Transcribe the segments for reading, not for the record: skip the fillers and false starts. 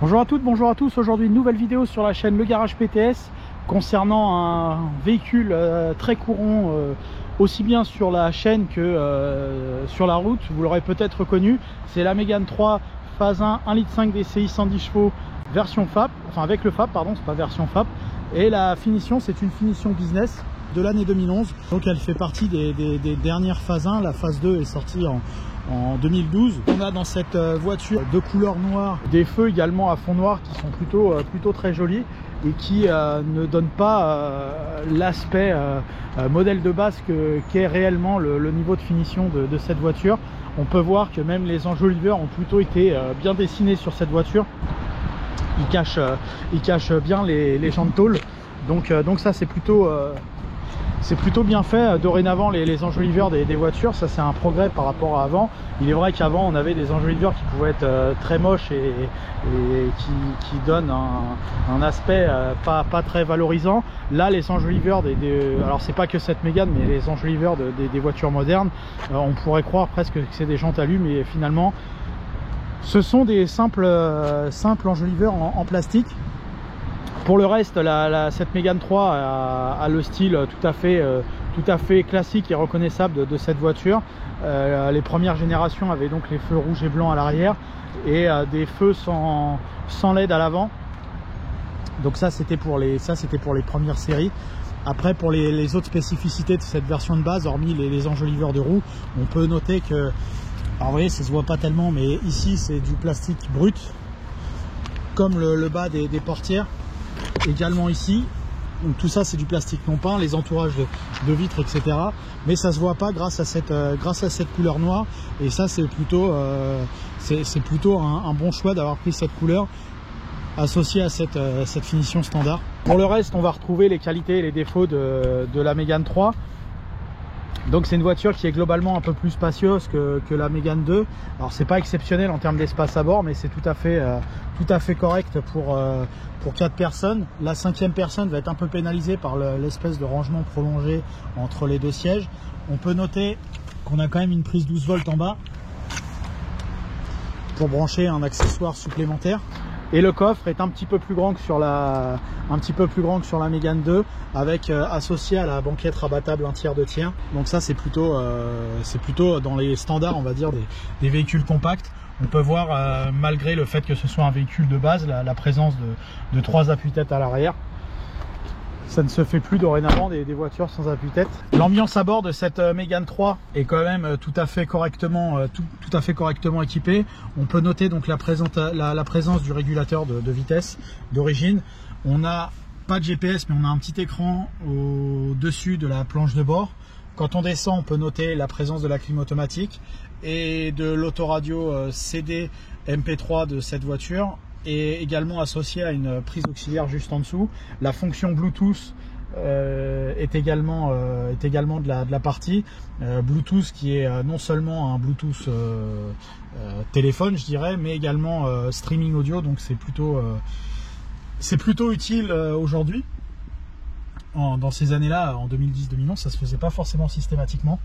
Bonjour à toutes, bonjour à tous. Aujourd'hui une nouvelle vidéo sur la chaîne Le Garage PTS concernant un véhicule très courant aussi bien sur la chaîne que sur la route. Vous l'aurez peut-être reconnu, c'est la Mégane 3 phase 1 1,5 litre DCI 110 chevaux version FAP, enfin avec le FAP pardon, c'est pas version FAP. Et la finition, c'est une finition business de l'année 2011, donc elle fait partie des dernières phases 1. La phase 2 est sortie en 2012. On a dans cette voiture de couleur noire des feux également à fond noir qui sont plutôt très jolis et qui ne donnent pas l'aspect modèle de base qu'est réellement le niveau de finition de cette voiture. On peut voir que même les enjoliveurs ont plutôt été bien dessinés sur cette voiture. Ils cachent bien les jantes tôle, donc ça c'est plutôt bien fait. Dorénavant les enjoliveurs des voitures, ça c'est un progrès par rapport à avant. Il est vrai qu'avant on avait des enjoliveurs qui pouvaient être très moches et qui donnent un aspect pas très valorisant. Là les enjoliveurs alors c'est pas que cette Mégane, mais les enjoliveurs des voitures modernes, on pourrait croire presque que c'est des jantes alu, mais finalement ce sont des simples enjoliveurs en plastique. Pour le reste, cette Mégane 3 a le style tout à fait classique et reconnaissable de cette voiture. Les premières générations avaient donc les feux rouges et blancs à l'arrière et des feux sans LED à l'avant. Donc ça c'était pour les premières séries. Après, pour les autres spécificités de cette version de base, hormis les enjoliveurs de roues, on peut noter que, alors vous voyez, ça se voit pas tellement, mais ici c'est du plastique brut, comme le bas des portières. Également ici, donc tout ça c'est du plastique non peint, les entourages de vitres, etc. Mais ça se voit pas grâce à cette couleur noire, et ça c'est plutôt un bon choix d'avoir pris cette couleur associée à cette finition standard. Pour le reste, on va retrouver les qualités et les défauts de la Mégane 3. Donc c'est une voiture qui est globalement un peu plus spacieuse que la Mégane 2. Alors c'est pas exceptionnel en termes d'espace à bord, mais c'est tout à fait correct pour 4 personnes. La 5e personne va être un peu pénalisée par l'espèce de rangement prolongé entre les deux sièges. On peut noter qu'on a quand même une prise 12 volts en bas pour brancher un accessoire supplémentaire. Et le coffre est un petit peu plus grand que sur la Mégane 2, avec associé à la banquette rabattable 1/3 2 tiers. Donc ça c'est plutôt dans les standards, on va dire, des véhicules compacts. On peut voir, malgré le fait que ce soit un véhicule de base, la présence de 3 appuis-têtes à l'arrière. Ça ne se fait plus dorénavant des voitures sans appuie-tête. L'ambiance à bord de cette Mégane 3 est quand même tout à fait correctement équipée. On peut noter donc la présence du régulateur de vitesse d'origine. On n'a pas de GPS, mais on a un petit écran au-dessus de la planche de bord. Quand on descend, on peut noter la présence de la clim automatique et de l'autoradio CD MP3 de cette voiture, et également associé à une prise auxiliaire juste en dessous. La fonction Bluetooth est également de la partie. Bluetooth qui est non seulement un Bluetooth téléphone, je dirais, mais également streaming audio, donc c'est plutôt utile aujourd'hui. Dans ces années-là, en 2010-2011, ça se faisait pas forcément systématiquement.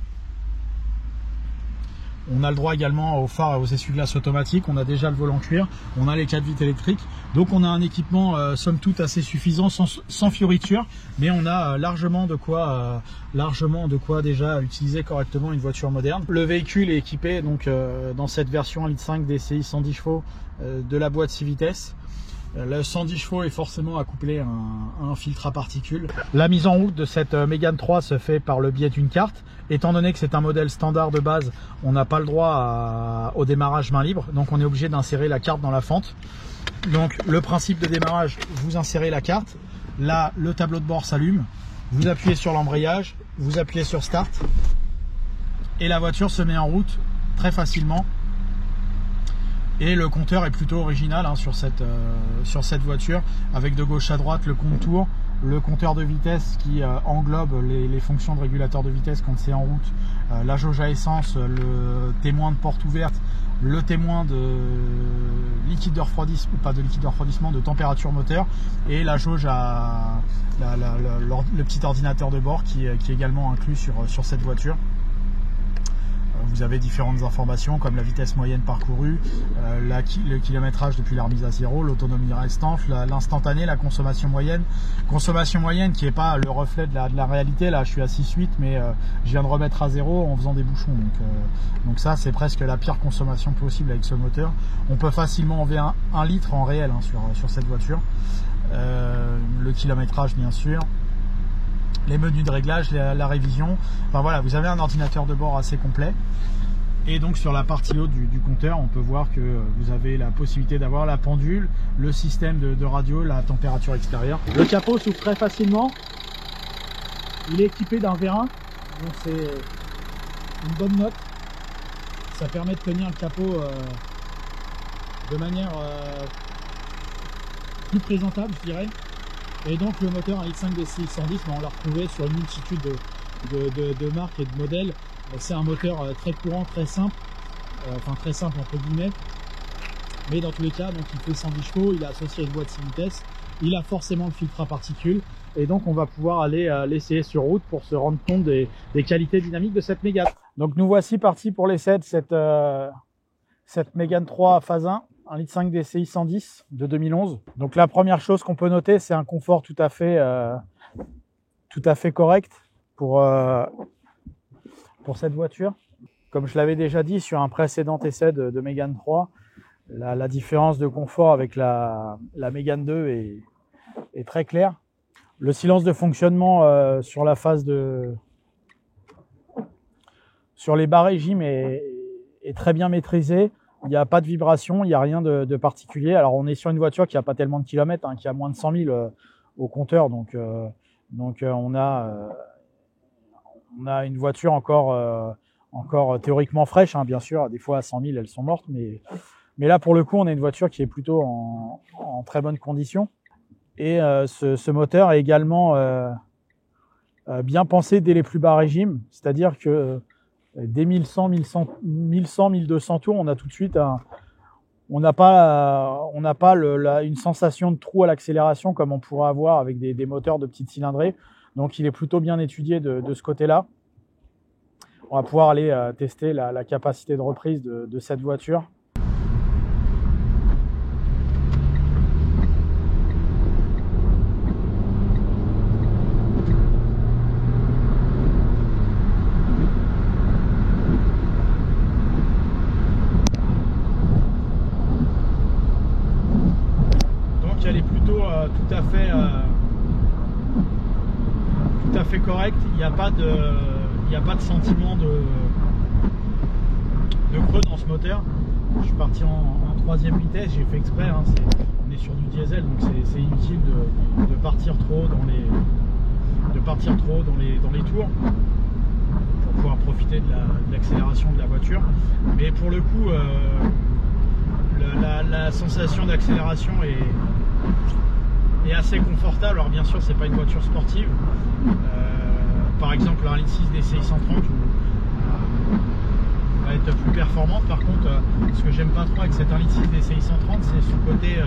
On a le droit également aux phares et aux essuie-glaces automatiques. On a déjà le volant cuir, on a les 4 vitres électriques. Donc on a un équipement somme toute assez suffisant, sans fioriture, mais on a largement de quoi déjà utiliser correctement une voiture moderne. Le véhicule est équipé donc dans cette version 1,5 litre DCI 110 chevaux de la boîte 6 vitesses. Le 110 chevaux est forcément accouplé à un filtre à particules. La mise en route de cette Mégane 3 se fait par le biais d'une carte. Étant donné que c'est un modèle standard de base, on n'a pas le droit au démarrage main libre, donc on est obligé d'insérer la carte dans la fente. Donc le principe de démarrage, vous insérez la carte, là le tableau de bord s'allume, vous appuyez sur l'embrayage, vous appuyez sur Start, et la voiture se met en route très facilement. Et le compteur est plutôt original sur cette voiture, avec de gauche à droite le contour, le compteur de vitesse qui englobe les fonctions de régulateur de vitesse quand c'est en route, la jauge à essence, le témoin de porte ouverte, le témoin de liquide de refroidissement, pas de liquide de refroidissement, de température moteur, et la jauge à le petit ordinateur de bord qui est également inclus sur cette voiture. vous avez différentes informations comme la vitesse moyenne parcourue, le kilométrage depuis la remise à zéro, l'autonomie restante, l'instantané, la consommation moyenne. Consommation moyenne qui n'est pas le reflet de la réalité. Là je suis à 6,8 mais je viens de remettre à zéro en faisant des bouchons. Donc ça c'est presque la pire consommation possible avec ce moteur. On peut facilement enlever 1 litre en réel sur cette voiture. Le kilométrage bien sûr. Les menus de réglage, la révision, enfin voilà, vous avez un ordinateur de bord assez complet. Et donc sur la partie haute du compteur, on peut voir que vous avez la possibilité d'avoir la pendule, le système de radio, la température extérieure. Le capot s'ouvre très facilement. Il est équipé d'un vérin, donc c'est une bonne note. Ça permet de tenir le capot de manière plus présentable, je dirais. Et donc le moteur 1,5 DCI 110, on l'a retrouvé sur une multitude de marques et de modèles. C'est un moteur très courant, très simple, enfin très simple entre guillemets. Mais dans tous les cas, donc il fait 110 chevaux, il est associé à une boîte 6 vitesses, il a forcément le filtre à particules. Et donc on va pouvoir aller l'essayer sur route pour se rendre compte des qualités dynamiques de cette Mégane. Donc nous voici partis pour l'essai de cette Mégane 3 phase 1. 1,5 DCI 110 de 2011. Donc la première chose qu'on peut noter, c'est un confort tout à fait correct pour cette voiture. Comme je l'avais déjà dit sur un précédent essai de Mégane 3, la différence de confort avec la Mégane 2 est très claire. Le silence de fonctionnement sur la phase sur les bas régimes est très bien maîtrisé. Il n'y a pas de vibration, il n'y a rien de particulier. Alors on est sur une voiture qui n'a pas tellement de kilomètres, qui a moins de 100 000 au compteur, donc on a une voiture encore théoriquement fraîche, bien sûr. Des fois à 100 000 elles sont mortes, mais là pour le coup on a une voiture qui est plutôt en très bonne condition. Et ce moteur est également bien pensé dès les plus bas régimes, c'est-à-dire que dès 1100, 1200 tours, on a tout de suite on n'a pas une sensation de trou à l'accélération comme on pourrait avoir avec des moteurs de petite cylindrée. Donc il est plutôt bien étudié de ce côté-là. On va pouvoir aller tester la capacité de reprise de cette voiture. Elle est plutôt tout à fait correcte. Il n'y a pas de sentiment de creux dans ce moteur. Je suis parti en 3e vitesse, j'ai fait exprès. On est sur du diesel, donc c'est inutile de partir trop dans les tours pour pouvoir profiter de l'accélération de la voiture. Mais pour le coup, la sensation d'accélération est assez confortable. Alors bien sûr c'est pas une voiture sportive, par exemple un 1.6 DCI 130 va être plus performante. Par contre ce que j'aime pas trop avec cette 1.6 DCI 130, c'est son côté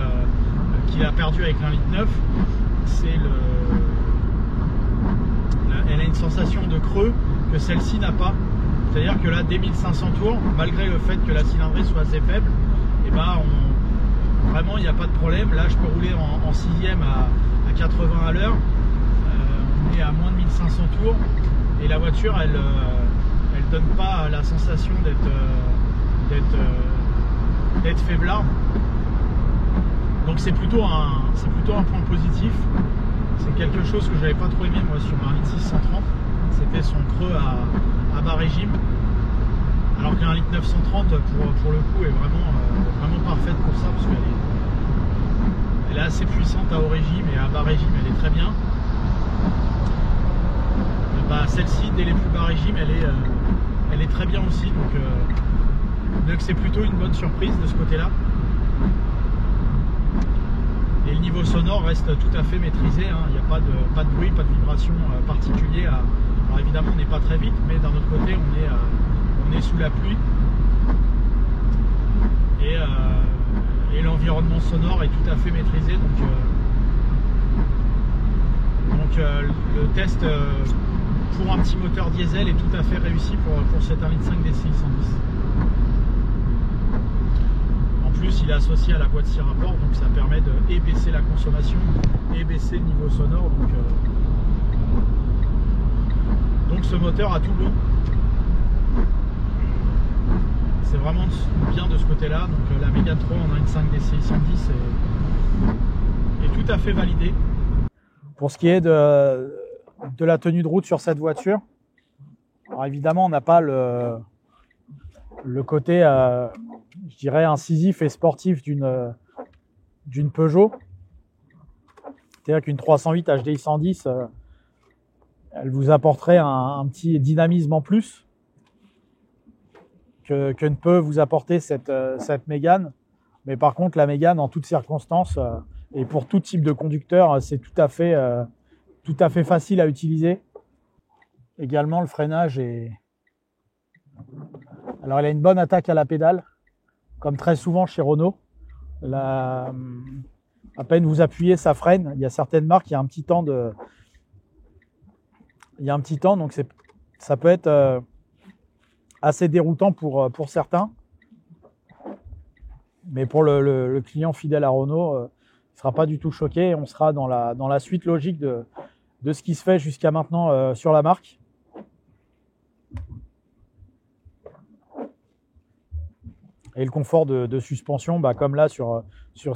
qu'il a perdu avec l'1.9, c'est elle a une sensation de creux que celle-ci n'a pas. C'est-à-dire que là dès 1500 tours, malgré le fait que la cylindrée soit assez faible, et vraiment il n'y a pas de problème. Là je peux rouler en 6e à 80 à l'heure, on est à moins de 1500 tours et la voiture elle donne pas la sensation d'être faiblarde. Donc c'est plutôt un point positif. C'est quelque chose que j'avais pas trop aimé moi sur ma 1.6 130, c'était son creux à bas régime. Alors qu'un 1.9 130 pour le coup est vraiment parfaite pour ça, parce qu'elle est assez puissante à haut régime et à bas régime elle est très bien. Celle-ci dès les plus bas régimes elle est très bien aussi, donc c'est plutôt une bonne surprise de ce côté-là. Et le niveau sonore reste tout à fait maîtrisé, il n'y a pas de bruit, pas de vibration particulier. Alors évidemment on n'est pas très vite, mais d'un autre côté on est sous la pluie et l'environnement sonore est tout à fait maîtrisé. Donc le test pour un petit moteur diesel est tout à fait réussi pour cette 1,5 litre DCI 110. En plus, il est associé à la boîte 6 rapports, donc ça permet de baisser la consommation et baisser le niveau sonore. Donc ce moteur a tout bon. C'est vraiment bien de ce côté-là. Donc la Mégane 3 en 1,5 DCI 110 est tout à fait validée. Pour ce qui est de la tenue de route sur cette voiture, alors évidemment on n'a pas le côté je dirais incisif et sportif d'une Peugeot. C'est-à-dire qu'une 308 HDI 110 elle vous apporterait un petit dynamisme en plus que ne peut vous apporter cette Mégane. Mais par contre la Mégane en toutes circonstances et pour tout type de conducteur, c'est tout à fait facile à utiliser. Également, le freinage est... Alors, il a une bonne attaque à la pédale, comme très souvent chez Renault. À peine vous appuyez, ça freine. Il y a certaines marques, il y a un petit temps donc ça peut être assez déroutant pour certains. Mais pour le client fidèle à Renault, il ne sera pas du tout choqué. On sera dans la suite logique de ce qui se fait jusqu'à maintenant sur la marque. Et le confort de suspension, comme là sur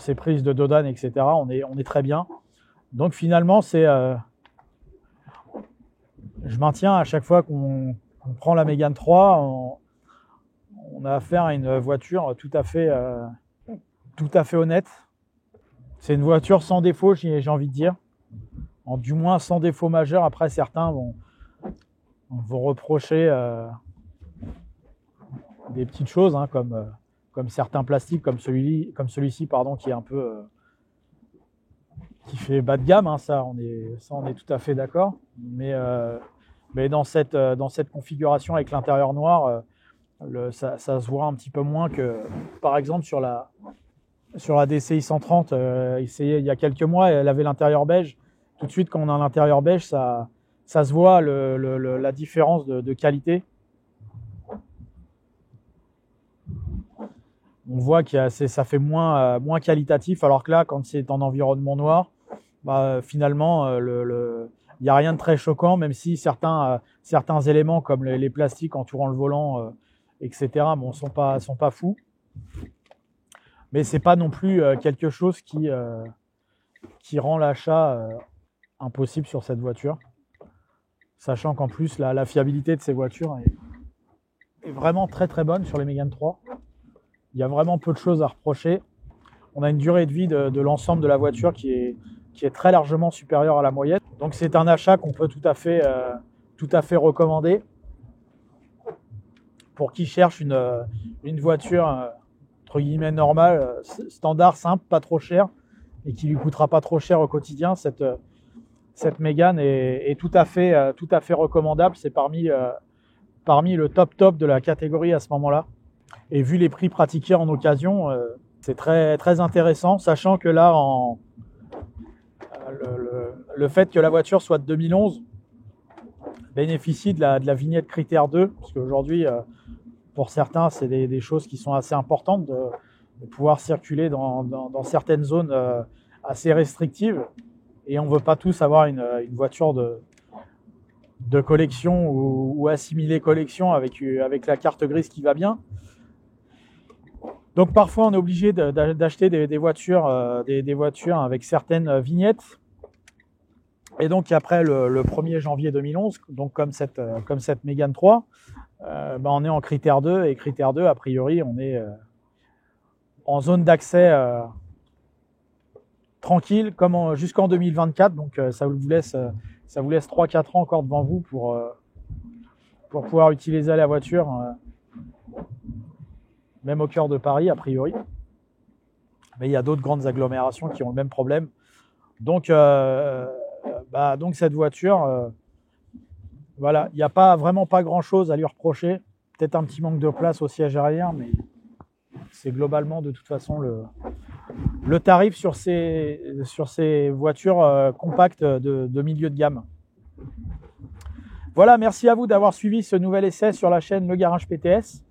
ces prises de Dodane, etc., on est très bien. Donc finalement, je maintiens à chaque fois qu'on prend la Mégane 3, on a affaire à une voiture tout à fait honnête. C'est une voiture sans défaut, j'ai envie de dire. Du moins sans défaut majeur. Après, certains vont reprocher des petites choses, hein, comme certains plastiques, comme celui-ci, pardon, qui est un peu qui fait bas de gamme. Hein, ça, on est tout à fait d'accord. Mais dans cette configuration avec l'intérieur noir, ça se voit un petit peu moins que, par exemple, sur la DCI 130, il y a quelques mois, elle avait l'intérieur beige. Tout de suite, quand on a l'intérieur beige, ça se voit la différence de qualité. On voit que ça fait moins qualitatif, alors que là, quand c'est en environnement noir, finalement, il n'y a rien de très choquant, même si certains éléments comme les plastiques entourant le volant, etc., sont pas fous. Mais c'est pas non plus quelque chose qui rend l'achat impossible sur cette voiture, sachant qu'en plus la fiabilité de ces voitures est vraiment très très bonne sur les Mégane 3. Il y a vraiment peu de choses à reprocher. On a une durée de vie de l'ensemble de la voiture qui est très largement supérieure à la moyenne. Donc c'est un achat qu'on peut tout à fait recommander pour qui cherche une voiture entre guillemets normale, standard, simple, pas trop cher et qui lui coûtera pas trop cher au quotidien. Cette Mégane est tout à fait recommandable. C'est parmi le top de la catégorie à ce moment-là. Et vu les prix pratiqués en occasion, c'est très très intéressant, sachant que là, le fait que la voiture soit de 2011 bénéficie de la vignette critère 2, parce qu'aujourd'hui, pour certains, c'est des choses qui sont assez importantes de pouvoir circuler dans certaines zones assez restrictives. Et on ne veut pas tous avoir une voiture de collection ou assimilée collection avec la carte grise qui va bien. Donc parfois on est obligé d'acheter des voitures avec certaines vignettes. Et donc après le 1er janvier 2011, donc comme cette Mégane 3, on est en critère 2, et critère 2, a priori, on est en zone d'accès tranquille, comme jusqu'en 2024. Donc ça vous laisse 3-4 ans encore devant vous pour pouvoir utiliser la voiture, même au cœur de Paris, a priori. Mais il y a d'autres grandes agglomérations qui ont le même problème. Donc cette voiture, voilà, il n'y a vraiment pas grand-chose à lui reprocher. Peut-être un petit manque de place au siège arrière, mais c'est globalement de toute façon le tarif sur ces voitures compactes de milieu de gamme. Voilà, merci à vous d'avoir suivi ce nouvel essai sur la chaîne Le Garage PTS.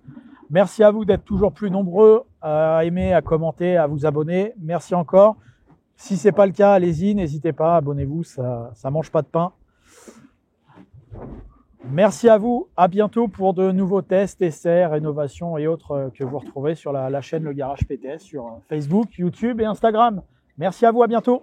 Merci à vous d'être toujours plus nombreux à aimer, à commenter, à vous abonner. Merci encore. Si ce n'est pas le cas, allez-y, n'hésitez pas, abonnez-vous, ça mange pas de pain. Merci à vous, à bientôt pour de nouveaux tests, essais, rénovations et autres que vous retrouvez sur la chaîne Le Garage PTS sur Facebook, YouTube et Instagram. Merci à vous, à bientôt.